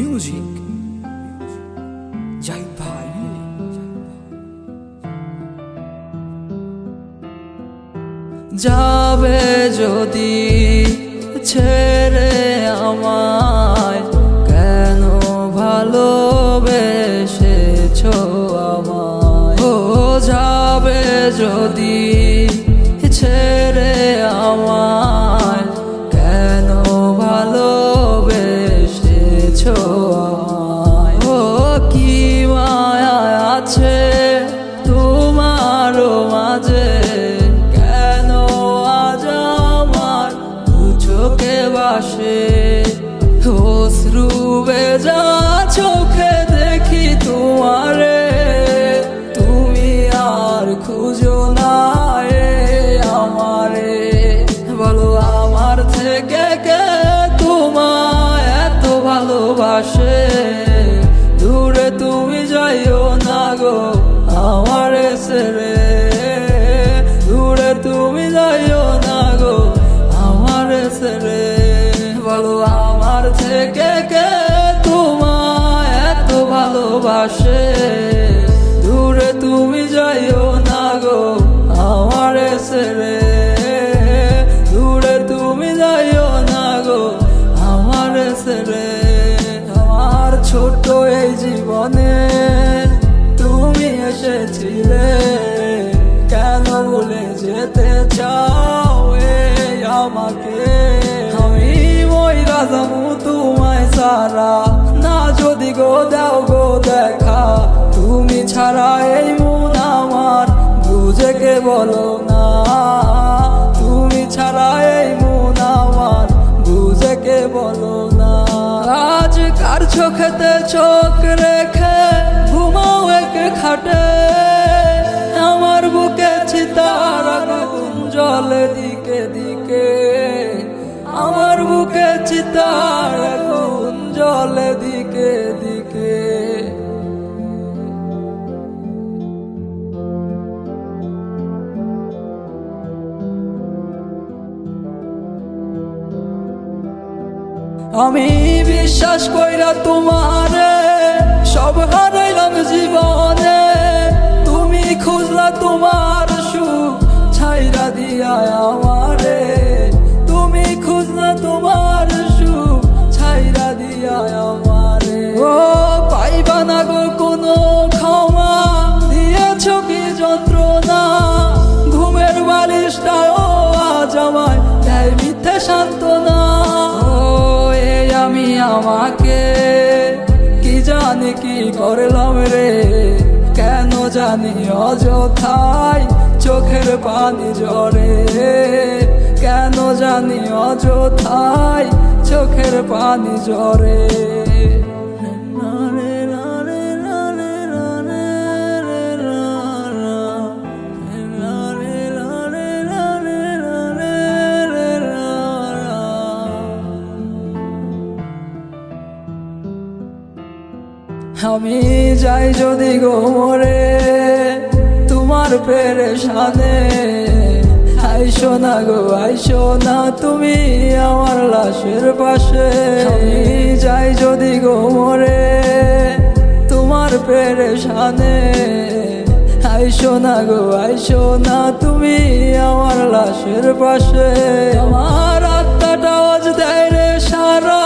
Music Zahid ভাই। যাবে যদি ছেড়ে আমায়, কেন ভালোবেসেছো আমায়? ও যাবে যদি ছেড়ে আমায়, কেন ভালোবেসেছো আমায়? ও কি মায়া আছে তোমার মাঝে, কেন আজ আমার দু চোখে ভাসে অশ্রু ভেজা চোখে দেখি তোমারে, তুমি আর খুঁজো না আমারে। বলো আমার থেকে কে তোমায় এত ভালোবাসে, দূরে তুমি যাইও না গো আমারে ছেড়ে, দূরে তুমি যাইও না গো আমারে ছেড়ে। বলো আমার থেকে কে তোমায় এত ভালোবাসে, দূরে তুমি যাইও না গো আমারে ছেড়ে, দূরে তুমি যাইও না গো আমারে ছেড়ে। আমার ছোট্ট এই জীবনে তুমি এসেছিলে, কেন ভুলে যেতে চাও আমাকে? আমি মইরা যাবো তোমায় ছাড়া, না যদি গো দাও গো দেখা, তুমি ছাড়া এই মন আমার বুঝে কে বলো না, তুমি ছাড়া এই মন আমার বুঝে কে বলো না। আজ কার চোখেতে চোখ রেখে ঘুমাও এক খাটে, আমার বুকে চিতার আগুন জ্বলে দিকে দিকে, আমার বুকে চিতার আগুন জ্বলে দিকে দিকে। আমি বিশ্বাস কইরা তোমারে সব হারাইলাম জীবনে, তুমি খুঁজলা তোমার সুখ ছাইরা দিয়া আমারে, তুমি খুঁজলা তোমার সুখ ছাইরা দিয়া আমারে। ও পাইবা না গো কোনো ক্ষমা, দিয়েছো কি যন্ত্রণা, ঘুমের বালিশটাও আজ আমায় দেয় মিথ্যে সান্ত্বনা। আমি আমাকে কি জানি কি করলাম রে, কেন জানি অযথায় চোখের পানি ঝরে, কেন জানি অযথায় চোখের পানি ঝরে। আমি যাই যদি গো মরে তোমার পেরেশানে, আইসো না গো আইসো না তুমি আমার লাশের পাশে। আমি যাই যদি গো মরে তোমার পেরেশানে, আইসো না গো আইসো না তুমি আমার লাশের পাশে। আমার আত্মাটা আজ দেয় রে সারা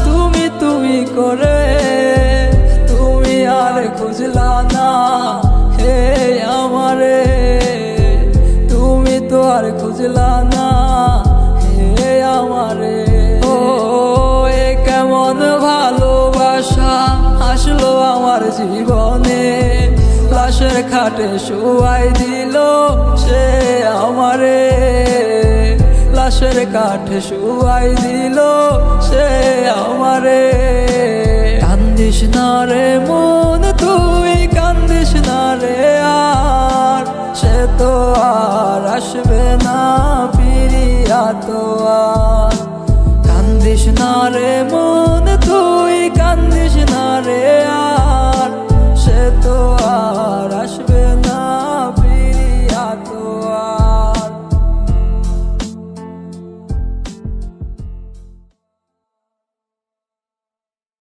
তুমি তুমি করে, আর খুঁজলা না হে আমারে, তুমি তো আর খুঁজলা না হে আমারে। ও এ কেমন ভালোবাসা আসলো আমার জীবনে, লাশের খাটে শুয়াই দিল সে আমারে, লাশের কাঠে শুয়াই দিল সে আমারে। কান্দিস না রে মন তুই কান্দিস না রে আর, সে তো আর আসবে না ফিরিয়া তো আর। কান্দিস না রে মন